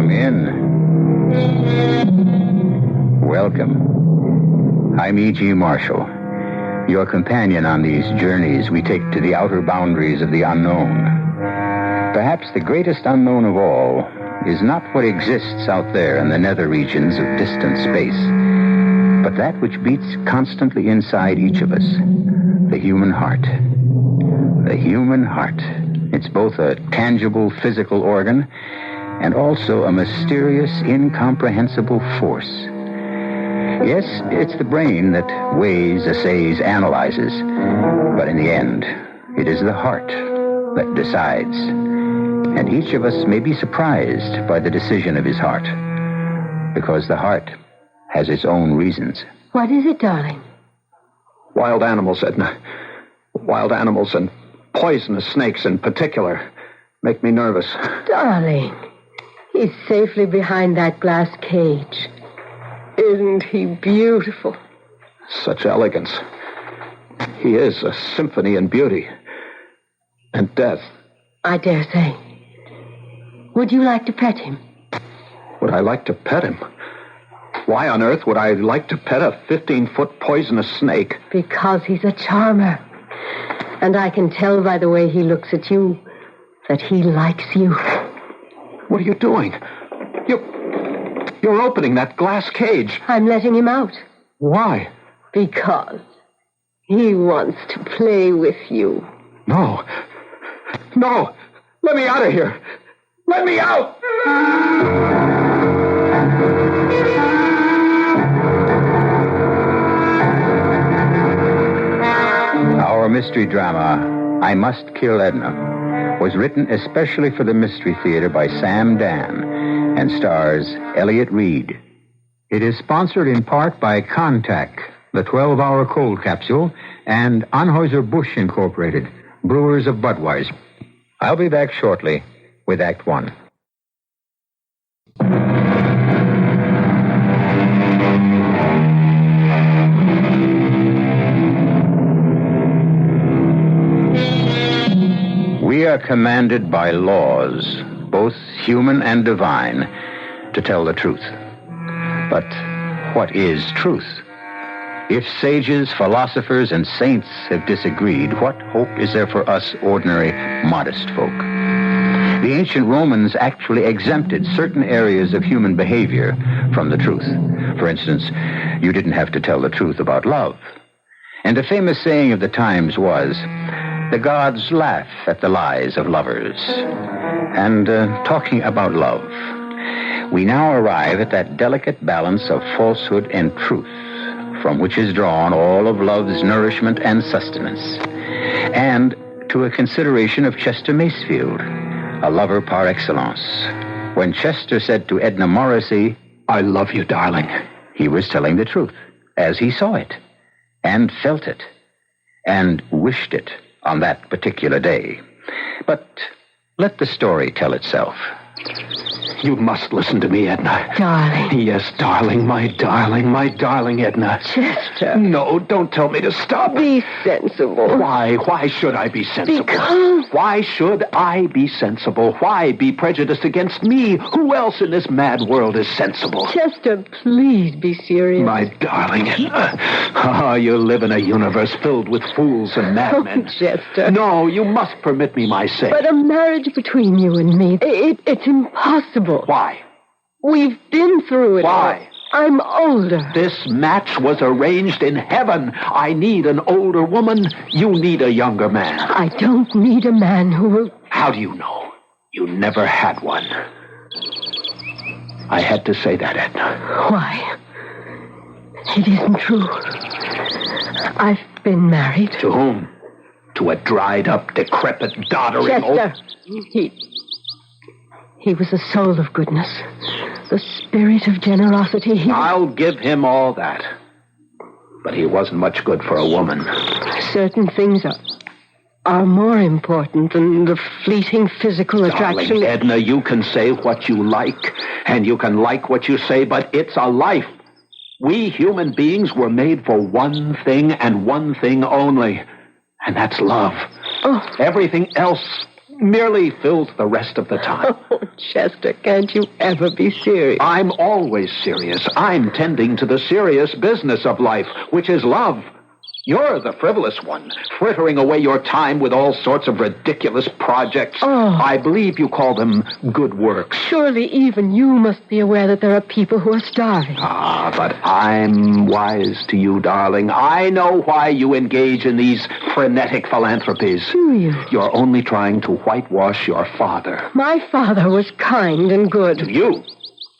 Come in. Welcome. I'm E.G. Marshall, your companion on these journeys we take to the outer boundaries of the unknown. Perhaps the greatest unknown of all is not what exists out there in the nether regions of distant space, but that which beats constantly inside each of us, the human heart. The human heart. It's both a tangible physical organ and also a mysterious, incomprehensible force. Yes, it's the brain that weighs, assays, analyzes, but in the end, it is the heart that decides. And each of us may be surprised by the decision of his heart, because the heart has its own reasons. What is it, darling? Wild animals, Edna. Wild animals, and poisonous snakes in particular, make me nervous. Darling, he's safely behind that glass cage. Isn't he beautiful? Such elegance. He is a symphony in beauty and death. I dare say. Would you like to pet him? Would I like to pet him? Why on earth would I like to pet a 15-foot poisonous snake? Because he's a charmer. And I can tell by the way he looks at you that he likes you. What are you doing? You're opening that glass cage. I'm letting him out. Why? Because he wants to play with you. No. No. Let me out of here. Let me out. Our mystery drama, I Must Kill Edna, was written especially for the Mystery Theater by Sam Dan and stars Elliott Reed. It is sponsored in part by Contact, the 12-hour cold capsule, and Anheuser-Busch Incorporated, brewers of Budweiser. I'll be back shortly with Act One. We are commanded by laws, both human and divine, to tell the truth. But what is truth? If sages, philosophers, and saints have disagreed, what hope is there for us ordinary, modest folk? The ancient Romans actually exempted certain areas of human behavior from the truth. For instance, you didn't have to tell the truth about love. And a famous saying of the times was, the gods laugh at the lies of lovers. And talking about love, we now arrive at that delicate balance of falsehood and truth, from which is drawn all of love's nourishment and sustenance. And to a consideration of Chester Macefield, a lover par excellence. When Chester said to Edna Morrissey, "I love you, darling," he was telling the truth, as he saw it, and felt it, and wished it on that particular day. But let the story tell itself. You must listen to me, Edna. Darling. Yes, darling, my darling Edna. Chester. No, don't tell me to stop. Be sensible. Why? Why should I be sensible? Because... Why should I be sensible? Why be prejudiced against me? Who else in this mad world is sensible? Chester, please be serious. My darling Edna. Ah, you live in a universe filled with fools and madmen. Oh, Chester. No, you must permit me my say. But a marriage between you and me, it's impossible. Why? We've been through it. Why? I'm older. This match was arranged in heaven. I need an older woman. You need a younger man. I don't need a man who will... How do you know? You never had one. I had to say that, Edna. Why? It isn't true. I've been married. To whom? To a dried-up, decrepit, doddering Chester, He was a soul of goodness, the spirit of generosity. I'll give him all that. But he wasn't much good for a woman. Certain things are more important than the fleeting physical attraction. Darling Edna, you can say what you like, and you can like what you say, but it's a life. We human beings were made for one thing and one thing only, and that's love. Oh. Everything else merely fills the rest of the time. Oh, Chester, can't you ever be serious? I'm always serious. I'm tending to the serious business of life, which is love. You're the frivolous one, frittering away your time with all sorts of ridiculous projects. Oh. I believe you call them good works. Surely even you must be aware that there are people who are starving. Ah, but I'm wise to you, darling. I know why you engage in these frenetic philanthropies. Do you? You're only trying to whitewash your father. My father was kind and good.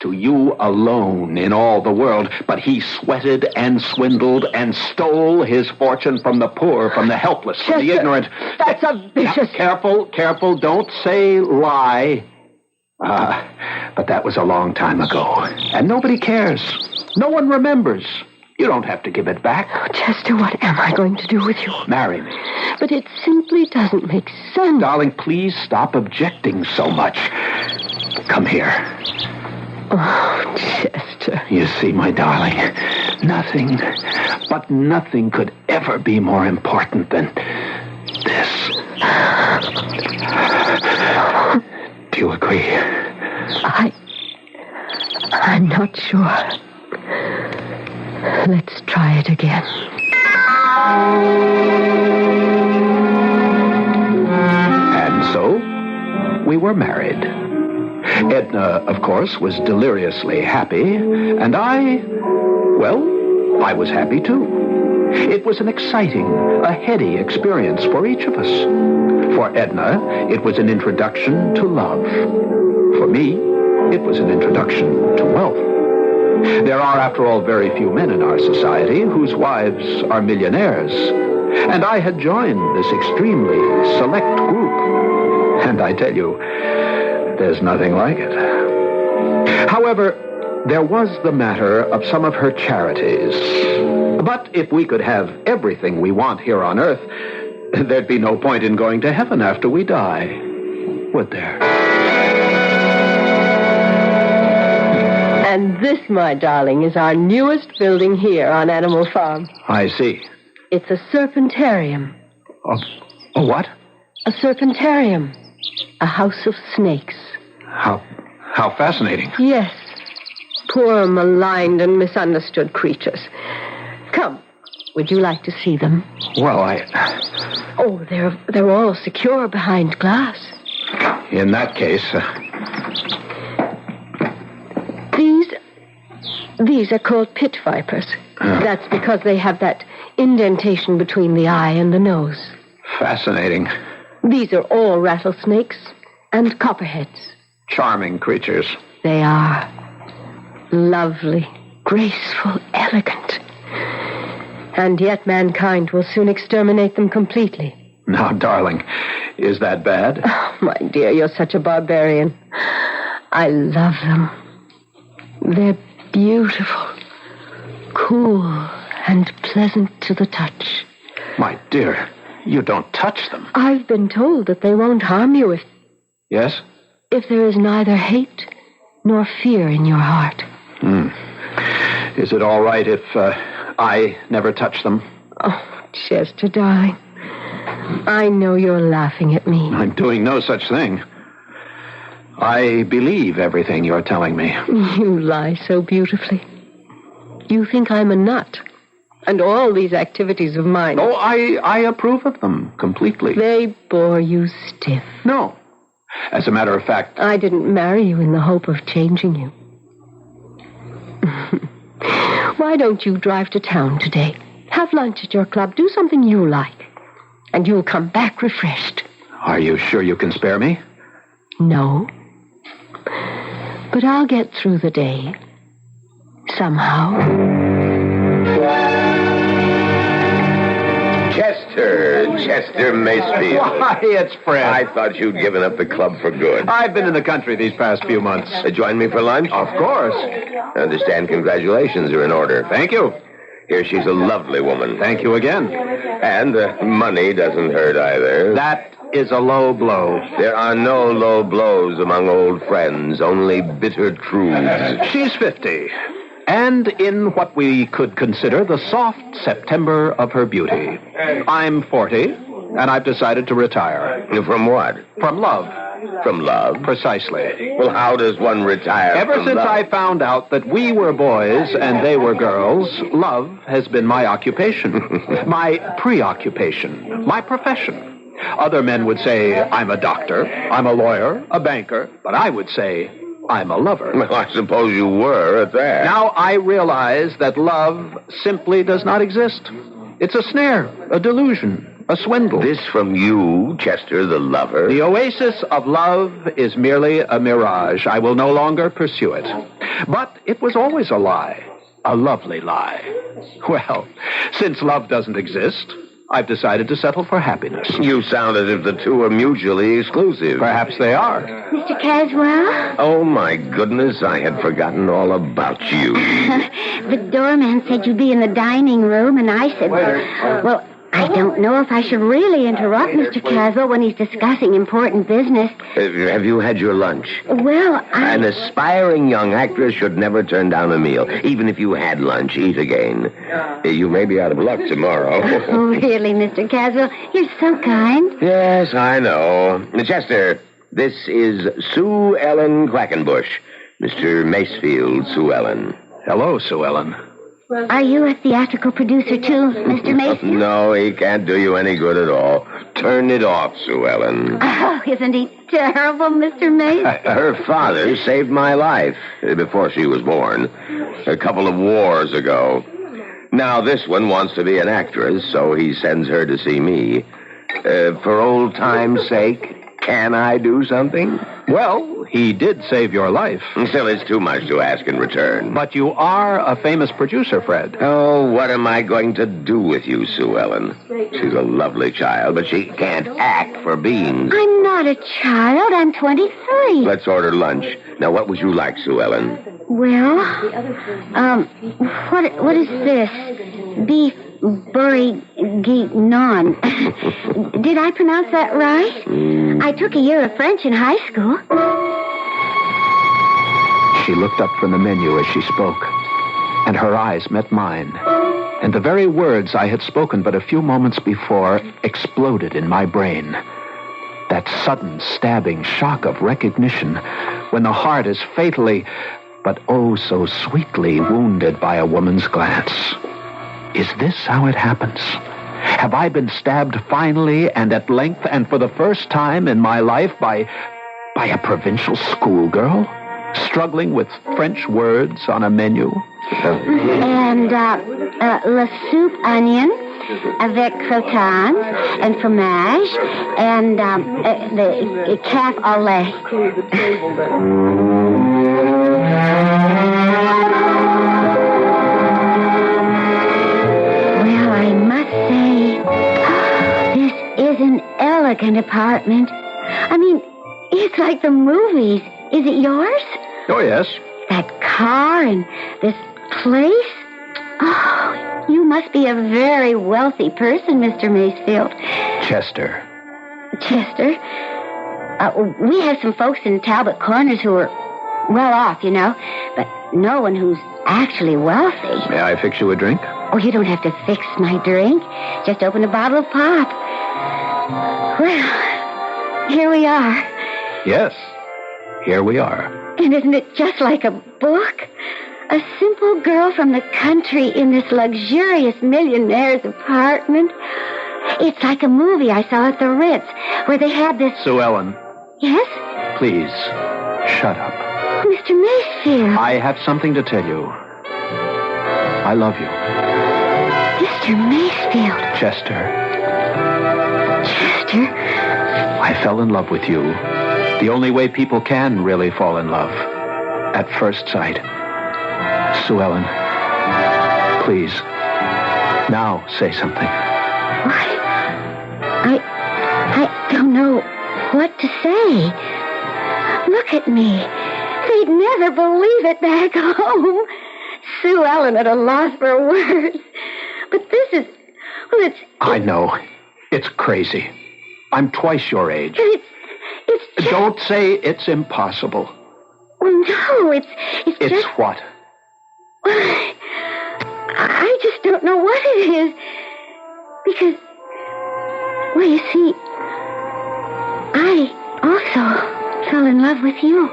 To you alone in all the world, but he sweated and swindled and stole his fortune from the poor, from the helpless, from the ignorant. That's a vicious... Careful, don't say lie. But that was a long time ago, and nobody cares. No one remembers. You don't have to give it back. Oh, Chester, what am I going to do with you? Marry me. But it simply doesn't make sense. Darling, please stop objecting so much. Come here. Oh, Chester. You see, my darling, nothing could ever be more important than this. Do you agree? I'm not sure. Let's try it again. And so, we were married. Edna, of course, was deliriously happy, and I was happy too. It was an exciting, a heady experience for each of us. For Edna, it was an introduction to love. For me, it was an introduction to wealth. There are, after all, very few men in our society whose wives are millionaires, and I had joined this extremely select group. And I tell you, there's nothing like it. However, there was the matter of some of her charities. But if we could have everything we want here on earth, there'd be no point in going to heaven after we die, would there? And this, my darling, is our newest building here on Animal Farm. I see. It's a Serpentarium. A what? A Serpentarium. A house of snakes. How fascinating. Yes. Poor, maligned, and misunderstood creatures. Come, would you like to see them? Well, Oh, they're all secure behind glass. In that case... These are called pit vipers. That's because they have that indentation between the eye and the nose. Fascinating. These are all rattlesnakes and copperheads. Charming creatures. They are lovely, graceful, elegant. And yet mankind will soon exterminate them completely. Now, darling, is that bad? Oh, my dear, you're such a barbarian. I love them. They're beautiful, cool, and pleasant to the touch. My dear, you don't touch them. I've been told that they won't harm you if... Yes? If there is neither hate nor fear in your heart. Is it all right if I never touch them? Oh, Chester, darling. I know you're laughing at me. I'm doing no such thing. I believe everything you're telling me. You lie so beautifully. You think I'm a nut. And all these activities of mine... Oh, I approve of them completely. They bore you stiff. No. As a matter of fact... I didn't marry you in the hope of changing you. Why don't you drive to town today? Have lunch at your club. Do something you like. And you'll come back refreshed. Are you sure you can spare me? No. But I'll get through the day. Somehow. Chester Macefield. Why, it's Fred. I thought you'd given up the club for good. I've been in the country these past few months. Join me for lunch? Of course. I understand congratulations are in order. Thank you. Here, she's a lovely woman. Thank you again. And money doesn't hurt either. That is a low blow. There are no low blows among old friends, only bitter truths. She's 50. And in what we could consider the soft September of her beauty. I'm 40, and I've decided to retire. From what? From love. From love? Precisely. Well, how does one retire Ever from since love? I found out that we were boys and they were girls, love has been my occupation, my preoccupation, my profession. Other men would say, I'm a doctor, I'm a lawyer, a banker, but I would say, I'm a lover. Well, I suppose you were at that. Now I realize that love simply does not exist. It's a snare, a delusion, a swindle. This from you, Chester, the lover? The oasis of love is merely a mirage. I will no longer pursue it. But it was always a lie, a lovely lie. Well, since love doesn't exist, I've decided to settle for happiness. You sound as if the two are mutually exclusive. Perhaps they are. Mr. Caswell? Oh, my goodness, I had forgotten all about you. The doorman said you'd be in the dining room, and I said, well, I don't know if I should really interrupt Mr. Caswell when he's discussing important business. Have you had your lunch? Well, An aspiring young actress should never turn down a meal. Even if you had lunch, eat again. You may be out of luck tomorrow. Oh, really, Mr. Caswell? You're so kind. Yes, I know. Chester, this is Sue Ellen Quackenbush. Mr. Macefield, Sue Ellen. Hello, Sue Ellen. Are you a theatrical producer, too, Mr. Mason? No, he can't do you any good at all. Turn it off, Sue Ellen. Oh, isn't he terrible, Mr. Mason? Her father saved my life before she was born, a couple of wars ago. Now this one wants to be an actress, so he sends her to see me. For old time's sake, can I do something? Well, he did save your life. Still, it's too much to ask in return. But you are a famous producer, Fred. Oh, what am I going to do with you, Sue Ellen? She's a lovely child, but she can't act for being. I'm not a child. I'm 23. Let's order lunch. Now, what would you like, Sue Ellen? Well, what is this? Beef bourguignon. Did I pronounce that right? I took a year of French in high school. She looked up from the menu as she spoke, and her eyes met mine. And the very words I had spoken but a few moments before exploded in my brain. That sudden, stabbing shock of recognition when the heart is fatally, but oh so sweetly wounded by a woman's glance. Is this how it happens? Have I been stabbed finally and at length and for the first time in my life by a provincial schoolgirl struggling with French words on a menu? And la soupe onion avec croutons and fromage and the calf au lait. An elegant apartment. I mean, it's like the movies. Is it yours? Oh, yes. That car and this place? Oh, you must be a very wealthy person, Mr. Macefield. Chester. Chester? We have some folks in Talbot Corners who are well off, you know, but no one who's actually wealthy. May I fix you a drink? Oh, you don't have to fix my drink. Just open a bottle of pop. Well, here we are. Yes, here we are. And isn't it just like a book? A simple girl from the country in this luxurious millionaire's apartment. It's like a movie I saw at the Ritz, where they had this... Sue Ellen. Yes? Please, shut up. Mr. Macefield. I have something to tell you. I love you. Mr. Macefield. Chester. Chester? I fell in love with you. The only way people can really fall in love. At first sight. Sue Ellen, please, now say something. What? I don't know what to say. Look at me. They'd never believe it back home. Sue Ellen at a loss for words. But this is... Well, it's... I know. It's crazy. I'm twice your age. It's just... Don't say it's impossible. Well, no, it's It's just... what? I just don't know what it is. Because Well, you see, I also fell in love with you.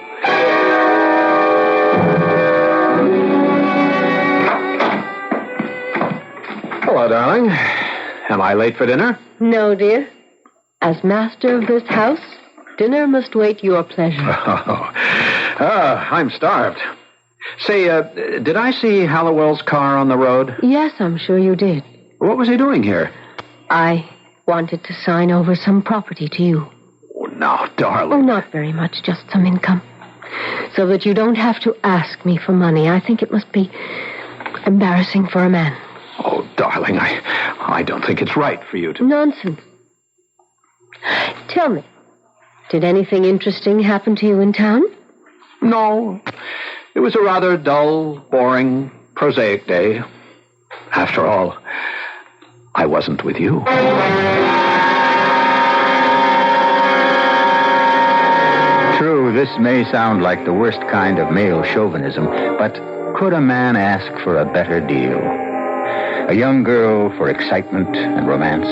Hello, darling. Am I late for dinner? No, dear. As master of this house, dinner must wait your pleasure. I'm starved. Say, did I see Hallowell's car on the road? Yes, I'm sure you did. What was he doing here? I wanted to sign over some property to you. Oh, no, darling. Oh, not very much, just some income. So that you don't have to ask me for money. I think it must be embarrassing for a man. Oh, darling, I don't think it's right for you to... Nonsense. Tell me, did anything interesting happen to you in town? No. It was a rather dull, boring, prosaic day. After all, I wasn't with you. True, this may sound like the worst kind of male chauvinism, but could a man ask for a better deal? A young girl for excitement and romance.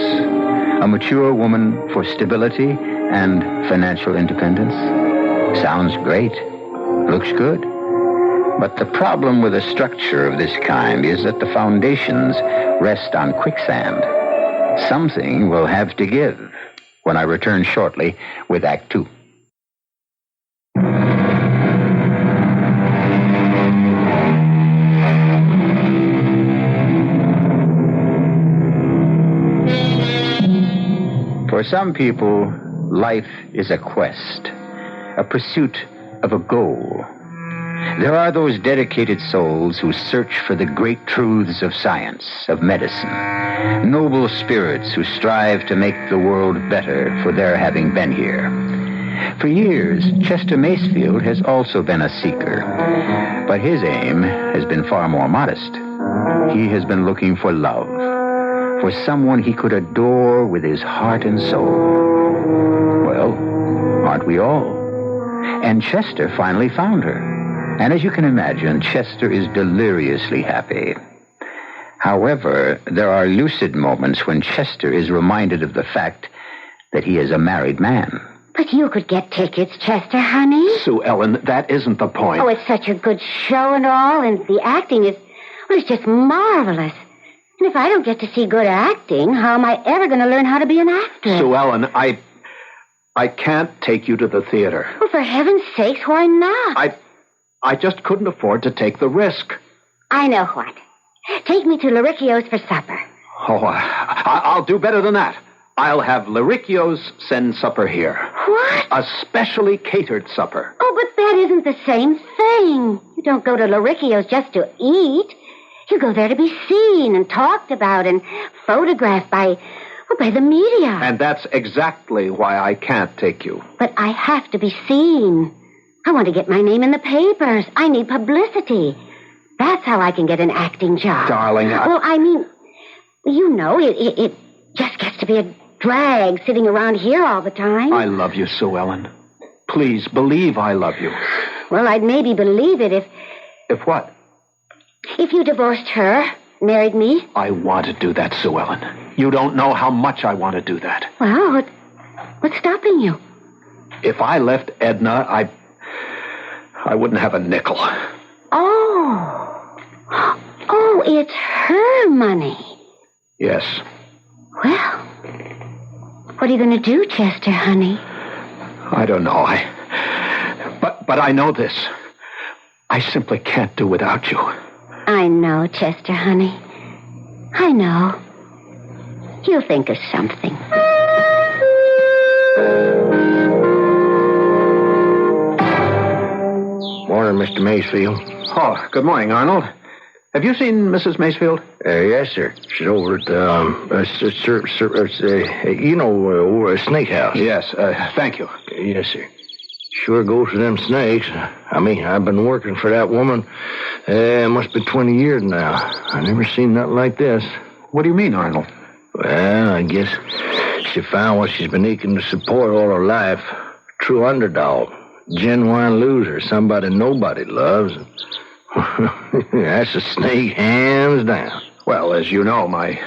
A mature woman for stability and financial independence. Sounds great. Looks good. But the problem with a structure of this kind is that the foundations rest on quicksand. Something will have to give when I return shortly with Act 2. For some people, life is a quest, a pursuit of a goal. There are those dedicated souls who search for the great truths of science, of medicine, noble spirits who strive to make the world better for their having been here. For years, Chester Macefield has also been a seeker, but his aim has been far more modest. He has been looking for love, for someone he could adore with his heart and soul. Well, aren't we all? And Chester finally found her. And as you can imagine, Chester is deliriously happy. However, there are lucid moments when Chester is reminded of the fact that he is a married man. But you could get tickets, Chester, honey. Sue Ellen, that isn't the point. Oh, it's such a good show and all, and the acting is, well, it's just marvelous. And if I don't get to see good acting, how am I ever going to learn how to be an actor? Sue Ellen, I can't take you to the theater. Well, for heaven's sakes, why not? I just couldn't afford to take the risk. I know what. Take me to Loricchio's for supper. Oh, I'll do better than that. I'll have Loricchio's send supper here. What? A specially catered supper. Oh, but that isn't the same thing. You don't go to Loricchio's just to eat. You go there to be seen and talked about and photographed by the media. And that's exactly why I can't take you. But I have to be seen. I want to get my name in the papers. I need publicity. That's how I can get an acting job. Darling, Well, I mean, you know, it just gets to be a drag sitting around here all the time. I love you, Sue Ellen. Please, believe I love you. Well, I'd maybe believe it if... If what? If you divorced her, married me. I want to do that, Sue Ellen. You don't know how much I want to do that. Well, what's stopping you? If I left Edna, I wouldn't have a nickel. Oh, it's her money. Yes. Well, what are you going to do, Chester, honey? I don't know. But I know this. I simply can't do without you. I know, Chester, honey. I know. You'll think of something. Morning, Mr. Macefield. Oh, good morning, Arnold. Have you seen Mrs. Macefield? Yes, sir. She's over at Snake House. Yes, thank you. Yes, sir. Sure goes for them snakes. I mean, I've been working for that woman, must be 20 years now. I never seen nothing like this. What do you mean, Arnold? Well, I guess she found what she's been aching to support all her life. True underdog. Genuine loser. Somebody nobody loves. That's a snake, hands down. Well, as you know, my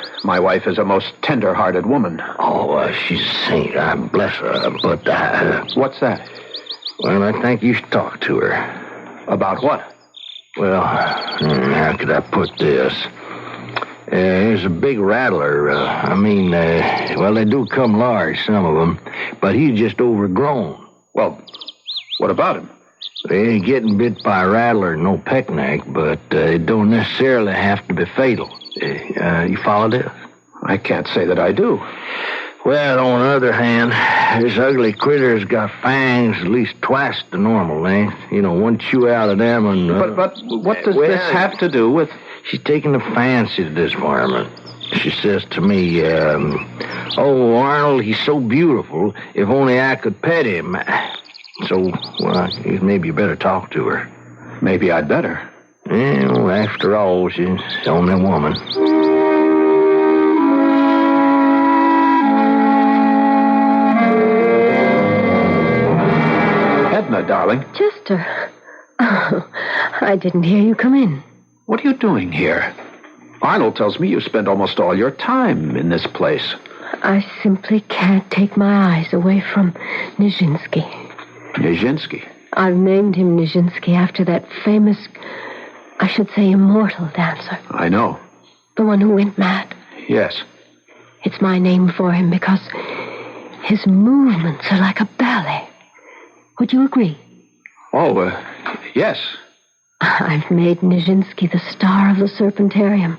wife is a most tender-hearted woman. Oh, she's a saint. Bless her. But, What's that? well, I think you should talk to her. About what? Well, how could I put this? There's a big rattler. Well, they do come large, some of them, but he's just overgrown. Well, what about him? Getting bit by a rattler, no picnic, but it don't necessarily have to be fatal. You follow this? I can't say that I do. Well, on the other hand, this ugly critter's got fangs at least twice the normal length. One chew out of them and... But what does this have to do with... She's taking a fancy to this varmint. She says to me, oh, Arnold, he's so beautiful. If only I could pet him. So, well, maybe you better talk to her. Maybe I'd better. Yeah, well, after all, she's the only woman. Edna, darling. Chester. Oh, I didn't hear you come in. What are you doing here? Arnold tells me you spend almost all your time in this place. I simply can't take my eyes away from Nijinsky. Nijinsky? I've named him Nijinsky after that famous, I should say immortal dancer. I know. The one who went mad. Yes. It's my name for him because his movements are like a ballet. Would you agree? Oh, yes. I've made Nijinsky the star of the Serpentarium.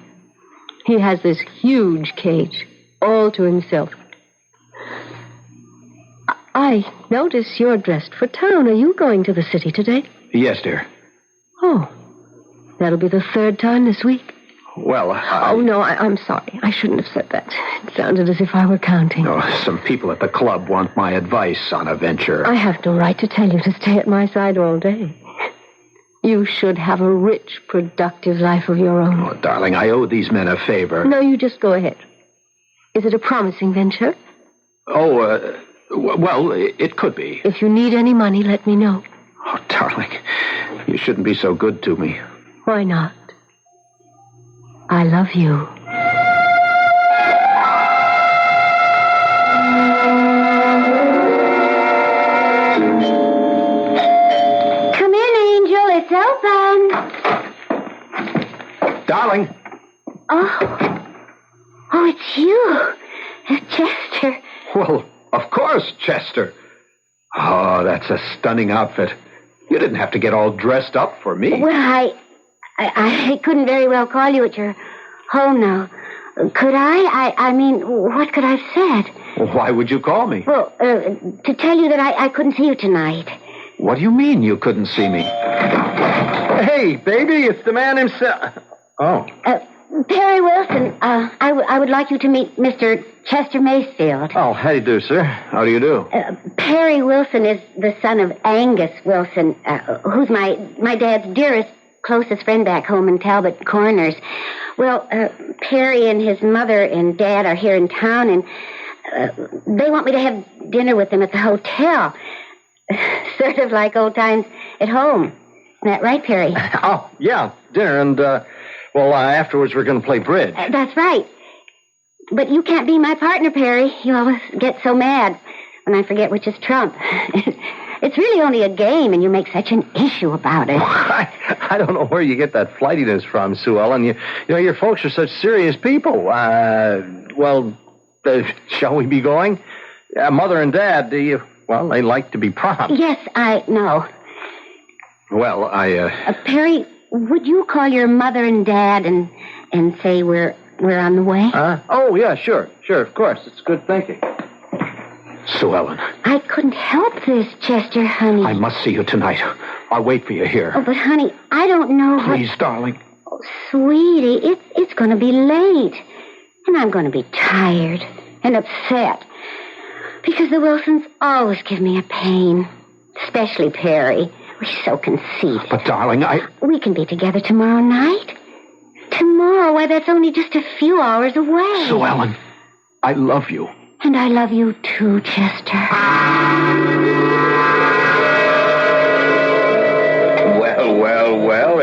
He has this huge cage, all to himself. I notice you're dressed for town. Are you going to the city today? Yes, dear. Oh, that'll be the third time this week. Well, Oh, no, I'm sorry. I shouldn't have said that. It sounded as if I were counting. No, some people at the club want my advice on a venture. I have no right to tell you to stay at my side all day. You should have a rich, productive life of your own. Oh, darling, I owe these men a favor. No, you just go ahead. Is it a promising venture? Oh, well, it could be. If you need any money, let me know. Oh, darling, you shouldn't be so good to me. Why not? I love you. Come in, Angel. It's open. Darling. Oh, it's you. Chester. Well, of course, Chester. Oh, that's a stunning outfit. You didn't have to get all dressed up for me. Well, I couldn't very well call you at your home now. Could I? I mean, what could I have said? Well, why would you call me? Well, to tell you that I couldn't see you tonight. What do you mean you couldn't see me? Hey, baby, it's the man himself. Oh. Perry Wilson, I would like you to meet Mr. Chester Macefield. Oh, how do you do, sir? How do you do? Perry Wilson is the son of Angus Wilson, who's my dad's dearest, closest friend back home in Talbot Corners. Well, Perry and his mother and dad are here in town, and they want me to have dinner with them at the hotel. Sort of like old times at home. Isn't that right, Perry? Oh, yeah, dinner, and, afterwards we're going to play bridge. That's right. But you can't be my partner, Perry. You always get so mad when I forget which is trump. It's really only a game, and you make such an issue about it. I don't know where you get that flightiness from, Sue Ellen. You know, your folks are such serious people. Shall we be going? Mother and Dad, they like to be prompt. Yes, I know. Well, Perry, would you call your mother and Dad and say we're on the way? Oh, yeah, sure, of course. It's good thinking. Sue Ellen. I couldn't help this, Chester, honey. I must see you tonight. I'll wait for you here. Oh, but, honey, I don't know Please, darling. Oh, sweetie, it's going to be late. And I'm going to be tired and upset. Because the Wilsons always give me a pain. Especially Perry. He's so conceited. But, darling, We can be together tomorrow night. Tomorrow? Why, that's only just a few hours away. Sue Ellen, I love you. And I love you too, Chester. Well,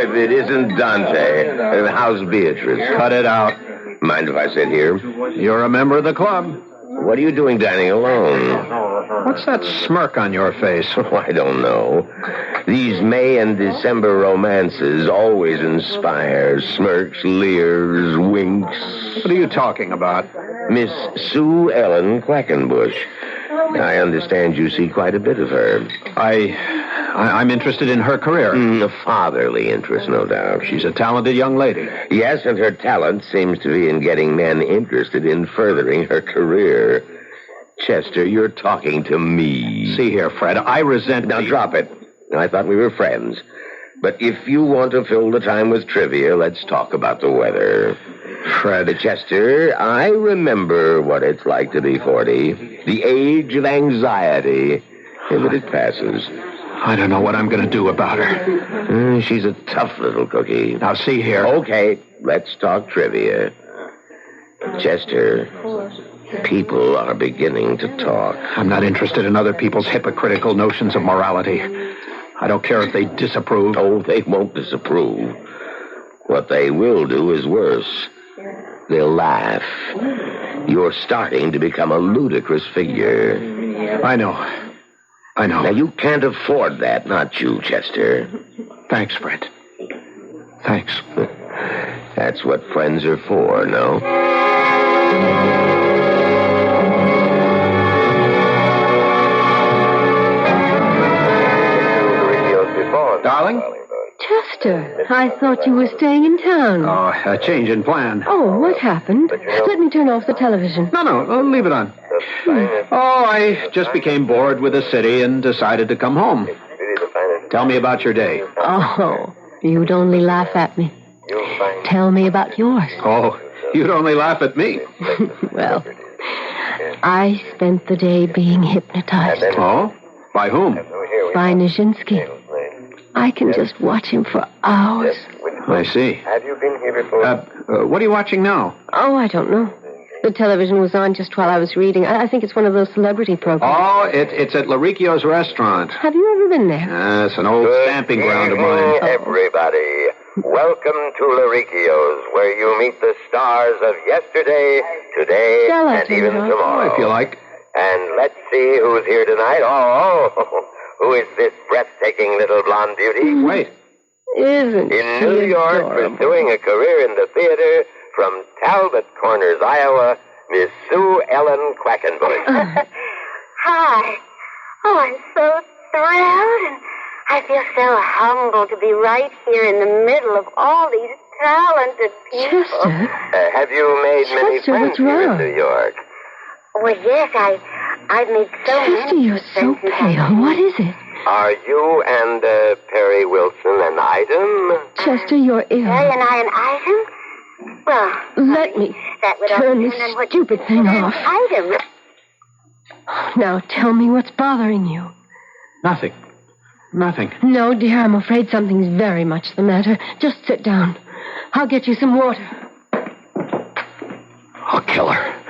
if it isn't Dante. How's Beatrice? Cut it out. Mind if I sit here? You're a member of the club. What are you doing dining alone? What's that smirk on your face? Oh, I don't know. These May and December romances always inspire smirks, leers, winks. What are you talking about? Miss Sue Ellen Quackenbush. I understand you see quite a bit of her. I'm interested in her career. A fatherly interest, no doubt. She's a talented young lady. Yes, and her talent seems to be in getting men interested in furthering her career. Chester, you're talking to me. See here, Fred, I resent... Now, drop it. I thought we were friends. But if you want to fill the time with trivia, let's talk about the weather. Fred. Chester, I remember what it's like to be 40. The age of anxiety. But it passes. I don't know what I'm going to do about her. She's a tough little cookie. Now, see here. Okay, let's talk trivia. Chester, people are beginning to talk. I'm not interested in other people's hypocritical notions of morality. I don't care if they disapprove. Oh, they won't disapprove. What they will do is worse. They'll laugh. You're starting to become a ludicrous figure. I know. Now, you can't afford that, not you, Chester. Thanks, Fred. Thanks. That's what friends are for, no? Darling? Chester, I thought you were staying in town. Oh, a change in plan. Oh, what happened? Let me turn off the television. No, leave it on. Oh, I just became bored with the city and decided to come home. Tell me about your day. Oh, you'd only laugh at me. Tell me about yours. Oh, you'd only laugh at me. Well, I spent the day being hypnotized. Oh? By whom? By Nijinsky. I can just watch him for hours. I see. Have you been here before? What are you watching now? Oh, I don't know. The television was on just while I was reading. I think it's one of those celebrity programs. Oh, it's at Laricchio's restaurant. Have you ever been there? It's an old stamping ground of mine. Everybody. Welcome to Laricchio's, where you meet the stars of yesterday, today, and even tomorrow. If you like. And let's see who's here tonight. Oh, who is this breathtaking little blonde beauty? Wait. Isn't In she New York, adorable? pursuing a career in the theater, from Talbot Corners, Iowa, Miss Sue Ellen Quackenbush. Hi. Oh, I'm so thrilled, and I feel so humbled to be right here in the middle of all these talented people. Chester? Have you made many Chester, friends what's here in wrong? New York? Well, yes, I've made so Chester, many you're so friends. pale. What is it? Are you and Perry Wilson an item? Chester, you're ill. Perry and I an item? Well, Let me that would turn all this depend on what stupid thing an off. item. Now tell me what's bothering you. Nothing. No, dear, I'm afraid something's very much the matter. Just sit down. I'll get you some water. I'll kill her.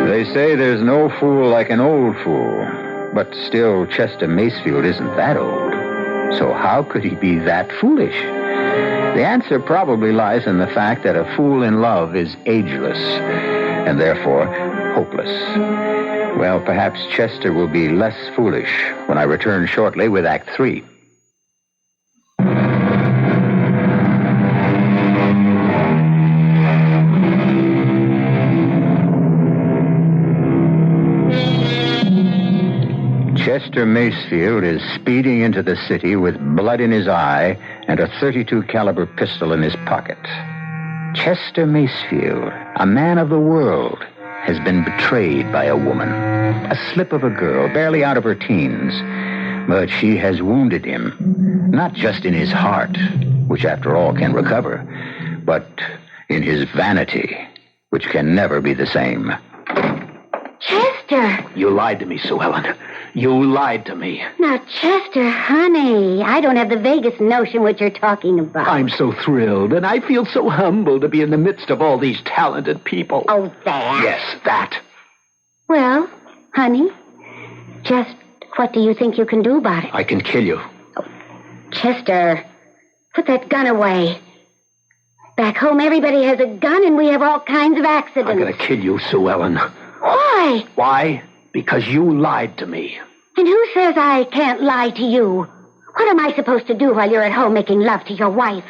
They say there's no fool like an old fool. But still, Chester Macefield isn't that old. So how could he be that foolish? The answer probably lies in the fact that a fool in love is ageless, and therefore hopeless. Well, perhaps Chester will be less foolish when I return shortly with Act 3. Chester Macefield is speeding into the city with blood in his eye and a .32 caliber pistol in his pocket. Chester Macefield, a man of the world, has been betrayed by a woman, a slip of a girl, barely out of her teens. But she has wounded him, not just in his heart, which after all can recover, but in his vanity, which can never be the same. Chester. You lied to me, Sue Ellen. You lied to me. Now, Chester, honey, I don't have the vaguest notion what you're talking about. I'm so thrilled, and I feel so humbled to be in the midst of all these talented people. Oh, that. Yes, that. Well, Honey, just what do you think you can do about it? I can kill you. Chester, put that gun away. Back home, everybody has a gun, and we have all kinds of accidents. I'm going to kill you, Sue Ellen. Why? Why? Because you lied to me. And who says I can't lie to you? What am I supposed to do while you're at home making love to your wife?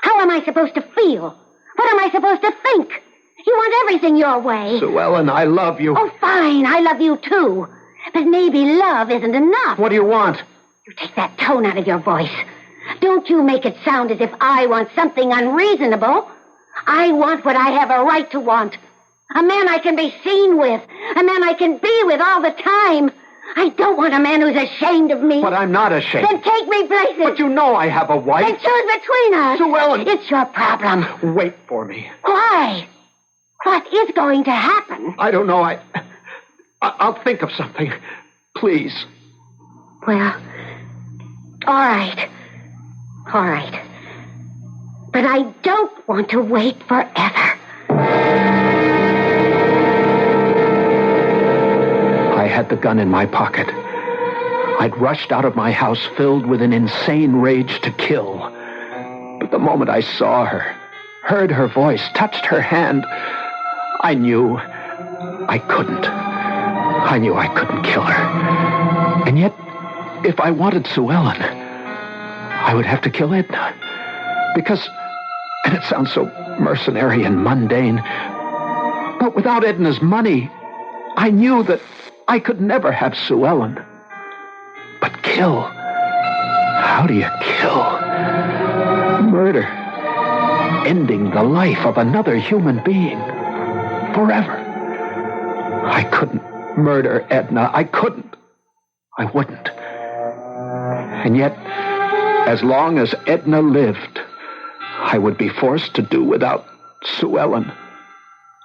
How am I supposed to feel? What am I supposed to think? You want everything your way. Sue Ellen, I love you. Oh, fine. I love you, too. But maybe love isn't enough. What do you want? You take that tone out of your voice. Don't you make it sound as if I want something unreasonable. I want what I have a right to want. A man I can be seen with. A man I can be with all the time. I don't want a man who's ashamed of me. But I'm not ashamed. Then take me places. But you know I have a wife. Then choose between us. Sue Ellen. It's your problem. Wait for me. Why? What is going to happen? I don't know. I'll think of something. Please. Well, all right. All right. But I don't want to wait forever. I had the gun in my pocket. I'd rushed out of my house filled with an insane rage to kill. But the moment I saw her, heard her voice, touched her hand, I knew I couldn't. I knew I couldn't kill her. And yet, if I wanted Sue Ellen, I would have to kill Edna. Because, and it sounds so mercenary and mundane, but without Edna's money, I knew that I could never have Sue Ellen. But kill? How do you kill? Murder. Ending the life of another human being. Forever. I couldn't murder Edna. I couldn't. I wouldn't. And yet, as long as Edna lived, I would be forced to do without Sue Ellen.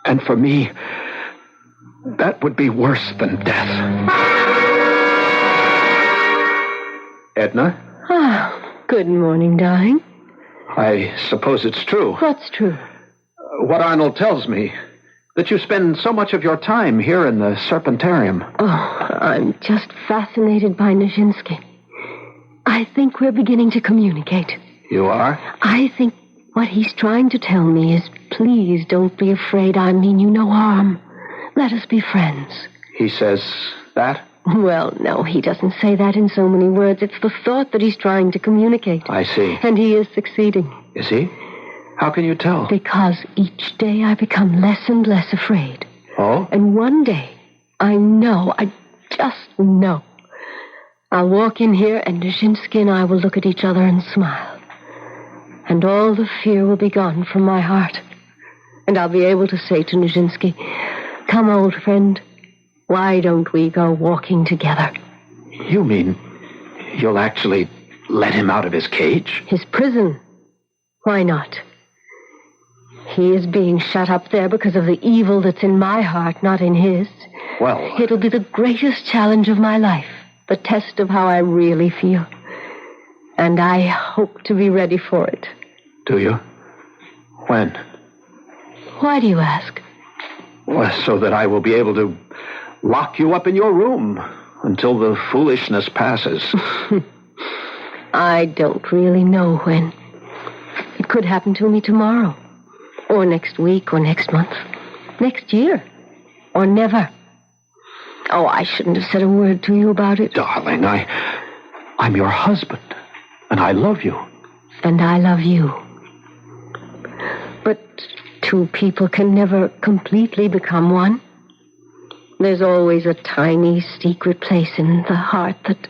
And for me, that would be worse than death. Edna? Ah, good morning, darling. I suppose it's true. What's true? What Arnold tells me, that you spend so much of your time here in the Serpentarium. Oh, I'm just fascinated by Nijinsky. I think we're beginning to communicate. You are? I think what he's trying to tell me is, please don't be afraid. I mean you no harm. Let us be friends. He says that? Well, no, he doesn't say that in so many words. It's the thought that he's trying to communicate. I see. And he is succeeding. Is he? How can you tell? Because each day I become less and less afraid. Oh? And one day, I just know, I'll walk in here and Nijinsky and I will look at each other and smile. And all the fear will be gone from my heart. And I'll be able to say to Nijinsky, come, old friend, why don't we go walking together? You mean you'll actually let him out of his cage? His prison? Why not? He is being shut up there because of the evil that's in my heart, not in his. Well, it'll be the greatest challenge of my life, the test of how I really feel. And I hope to be ready for it. Do you? When? Why do you ask? Well, so that I will be able to lock you up in your room until the foolishness passes. I don't really know when. It could happen to me tomorrow, or next week, or next month, next year, or never. Oh, I shouldn't have said a word to you about it. Darling, I'm your husband, and I love you. And I love you. But two people can never completely become one. There's always a tiny secret place in the heart that,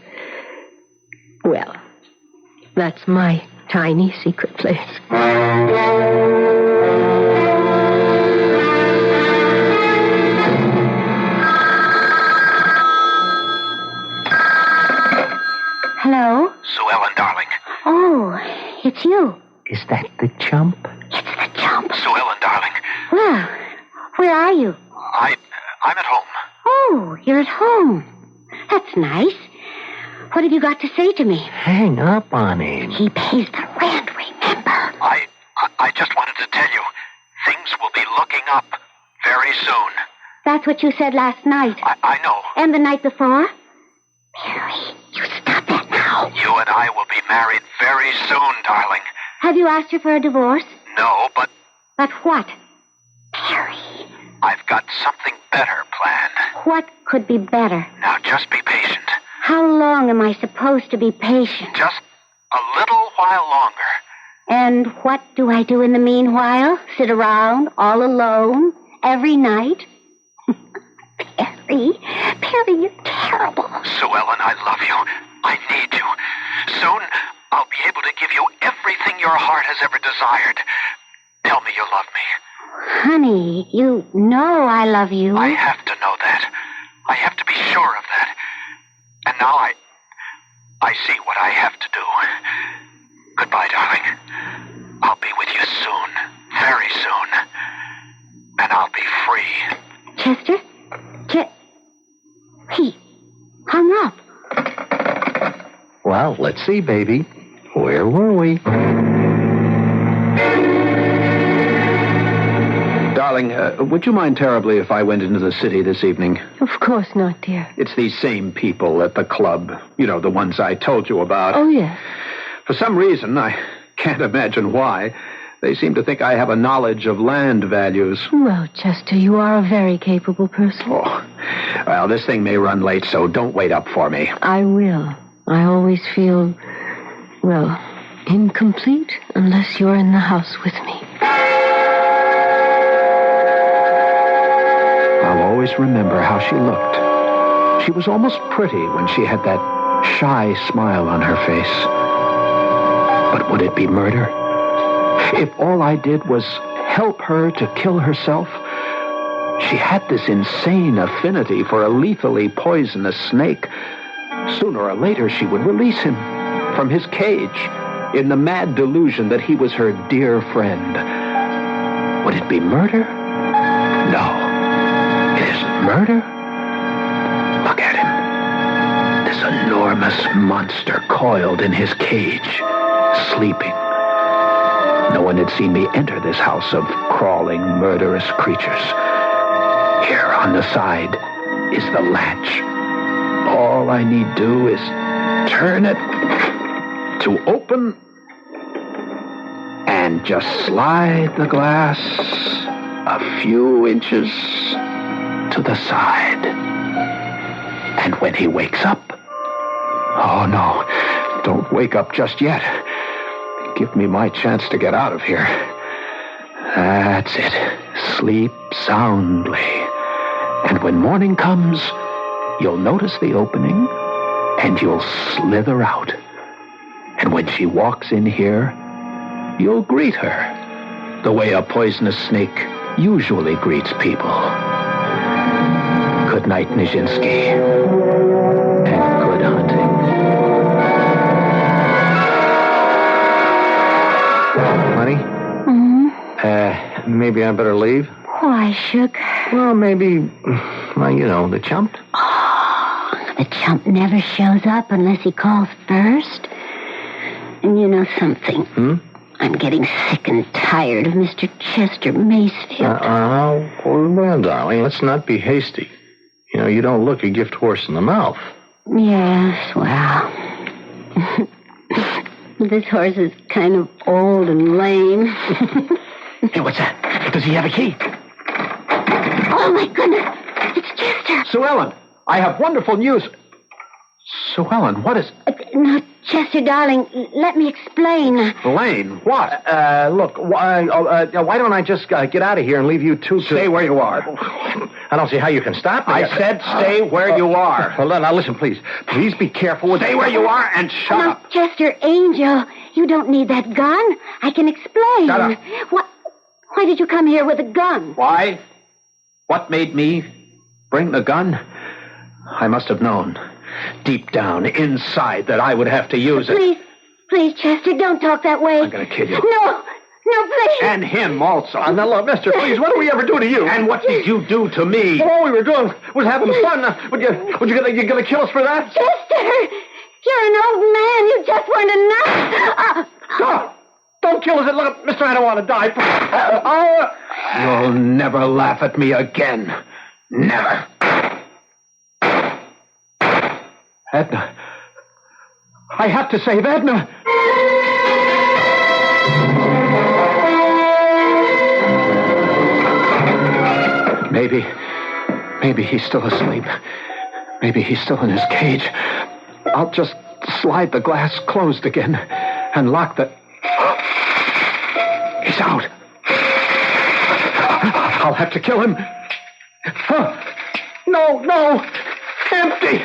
well, that's my tiny secret place. Hello? Sue Ellen, darling. Oh, it's you. Is that the chump? It's the chump. Sue Ellen, darling. Well, where are you? I'm at home. Oh, you're at home. That's nice. What have you got to say to me? Hang up on him. He pays the rent, remember? I just wanted to tell you, things will be looking up very soon. That's what you said last night. I know. And the night before? Perry, you stop that now. You and I will be married very soon, darling. Have you asked her for a divorce? No, but But what? Perry. I've got something better planned. What could be better? Now, just be patient. How long am I supposed to be patient? Just a little while longer. And what do I do in the meanwhile? Sit around all alone every night? Perry, you're terrible. Sue Ellen, I love you. I need you. Soon, I'll be able to give you everything your heart has ever desired. Tell me you love me. Honey, you know I love you. I have to know that. I have to be sure of that. And now I see what I have to do. Goodbye, darling. I'll be with you soon. Very soon. And I'll be free. Chester? He hung up. Well, let's see, baby. Where were we? Darling, would you mind terribly if I went into the city this evening? Of course not, dear. It's these same people at the club. You know, the ones I told you about. Oh, yes. For some reason, I can't imagine why, they seem to think I have a knowledge of land values. Well, Chester, you are a very capable person. Oh, well, this thing may run late, so don't wait up for me. I will. I always feel, well, incomplete unless you're in the house with me. I'll always remember how she looked. She was almost pretty when she had that shy smile on her face. But would it be murder? If all I did was help her to kill herself? She had this insane affinity for a lethally poisonous snake. Sooner or later, she would release him from his cage in the mad delusion that he was her dear friend. Would it be murder? No. It isn't murder. Look at him. This enormous monster coiled in his cage, sleeping. No one had seen me enter this house of crawling, murderous creatures. Here on the side is the latch. All I need do is turn it to open and just slide the glass a few inches to the side. And when he wakes up... Oh, no, don't wake up just yet. Give me my chance to get out of here. That's it. Sleep soundly. And when morning comes, you'll notice the opening, and you'll slither out. And when she walks in here, you'll greet her the way a poisonous snake usually greets people. Good night, Nijinsky. And good hunting. Honey? Mm-hmm. Maybe I better leave? Why, sugar? Well, maybe, well, you know, the chump. Oh, the chump never shows up unless he calls first. And you know something? I'm getting sick and tired of Mr. Chester Macefield. Well, darling, let's not be hasty. You know, you don't look a gift horse in the mouth. Yes, well... This horse is kind of old and lame. Hey, what's that? Does he have a key? Oh, my goodness. It's Chester. Sue Ellen, I have wonderful news. Sue Ellen, what is... No, Chester, darling, let me explain. Lane, what? Look, why don't I just get out of here and leave you two to... Stay where you are. I don't see how you can stop me. I said stay where you are. Well, now listen, please. Please be careful. Stay where you are and shut Now, up. Chester, Angel, you don't need that gun. I can explain. Shut up. Why did you come here with a gun? Why? What made me bring the gun? I must have known, deep down, inside, that I would have to use it. Please, Chester, don't talk that way. I'm going to kill you. No, please. And him also. Now, look, mister, please, what did we ever do to you? And what did you do to me? All we were doing was having fun. You gonna kill us for that? Chester, you're an old man. You just weren't enough. Don't kill us. Look, mister, I don't want to die. You'll never laugh at me again. Never. Edna. I have to save Edna. Maybe he's still asleep. Maybe he's still in his cage. I'll just slide the glass closed again and lock the... He's out. I'll have to kill him. No. Empty.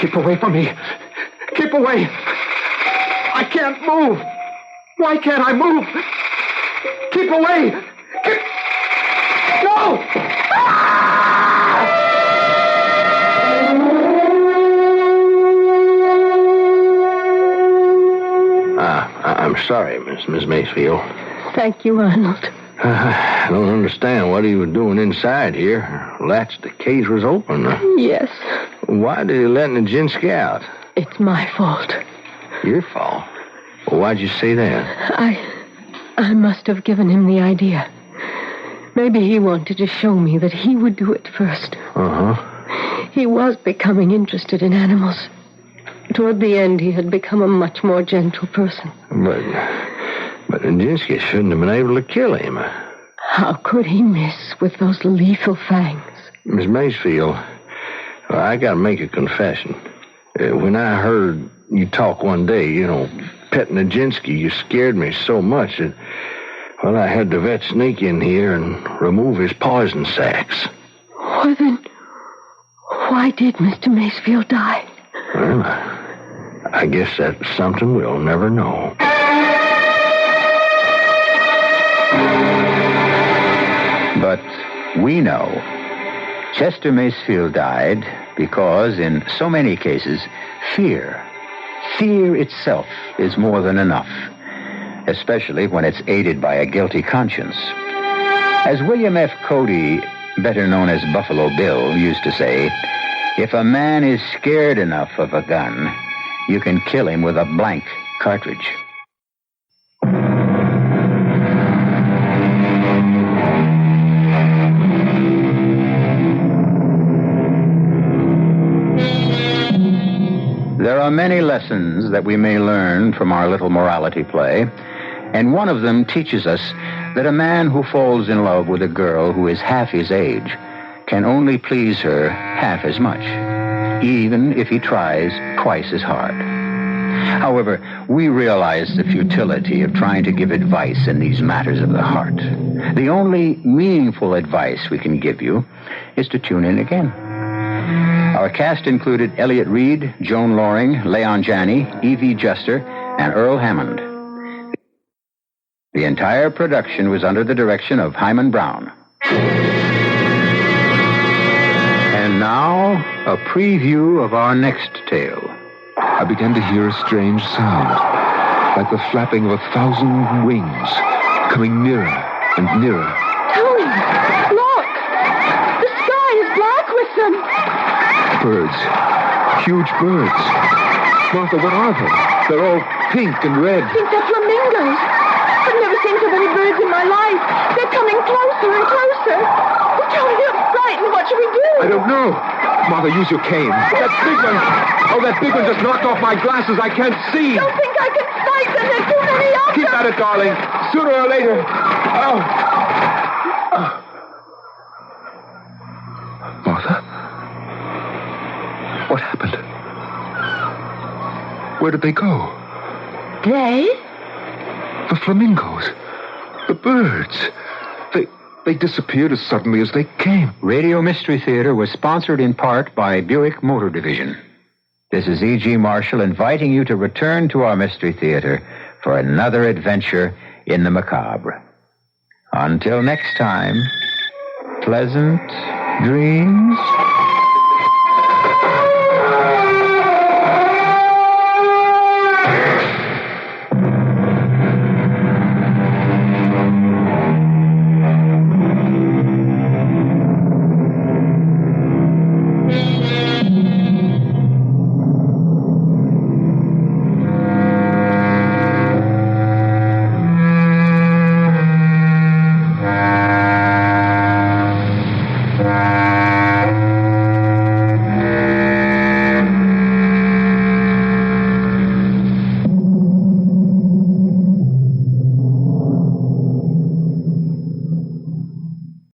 Keep away from me. Keep away. I can't move. Why can't I move? Keep away. No! I'm sorry, Miss Macefield. Thank you, Arnold. I don't understand what he was doing inside here. Latch, the cage was open. Yes. Why did he let Nijinsky out? It's my fault. Your fault? Well, why'd you say that? I must have given him the idea. Maybe he wanted to show me that he would do it first. Uh-huh. He was becoming interested in animals. Toward the end, he had become a much more gentle person. But Nijinsky shouldn't have been able to kill him. How could he miss with those lethal fangs? Miss Macefield, I gotta make a confession. When I heard you talk one day, pet Nijinsky, you scared me so much that, well, I had the vet sneak in here and remove his poison sacs. Well, then, why did Mr. Macefield die? Well, I guess that's something we'll never know. But we know Chester Macefield died because, in so many cases, fear itself is more than enough, especially when it's aided by a guilty conscience. As William F. Cody, better known as Buffalo Bill, used to say, if a man is scared enough of a gun, you can kill him with a blank cartridge. There are many lessons that we may learn from our little morality play, and one of them teaches us that a man who falls in love with a girl who is half his age can only please her half as much, even if he tries twice as hard. However, we realize the futility of trying to give advice in these matters of the heart. The only meaningful advice we can give you is to tune in again. Our cast included Elliot Reed, Joan Loring, Leon Janney, Evie Juster, and Earl Hammond. The entire production was under the direction of Hyman Brown. And now, a preview of our next tale. I began to hear a strange sound, like the flapping of 1,000 wings, coming nearer and nearer. Tony, look! The sky is black with them. Birds. Huge birds. Martha, what are they? They're all pink and red. I think they're flamingos. I've never seen so many birds in my life. They're coming closer and closer. Oh, Tony, I'm frightened. What should we do? I don't know. Martha, use your cane. That big one. Oh, that big one just knocked off my glasses. I can't see. Don't think I can fight them. There's too many of them. Keep at it, darling. Sooner or later. Oh. Martha? What happened? Where did they go? They? The flamingos. The birds. They disappeared as suddenly as they came. Radio Mystery Theater was sponsored in part by Buick Motor Division. This is E.G. Marshall inviting you to return to our Mystery Theater for another adventure in the macabre. Until next time, pleasant dreams.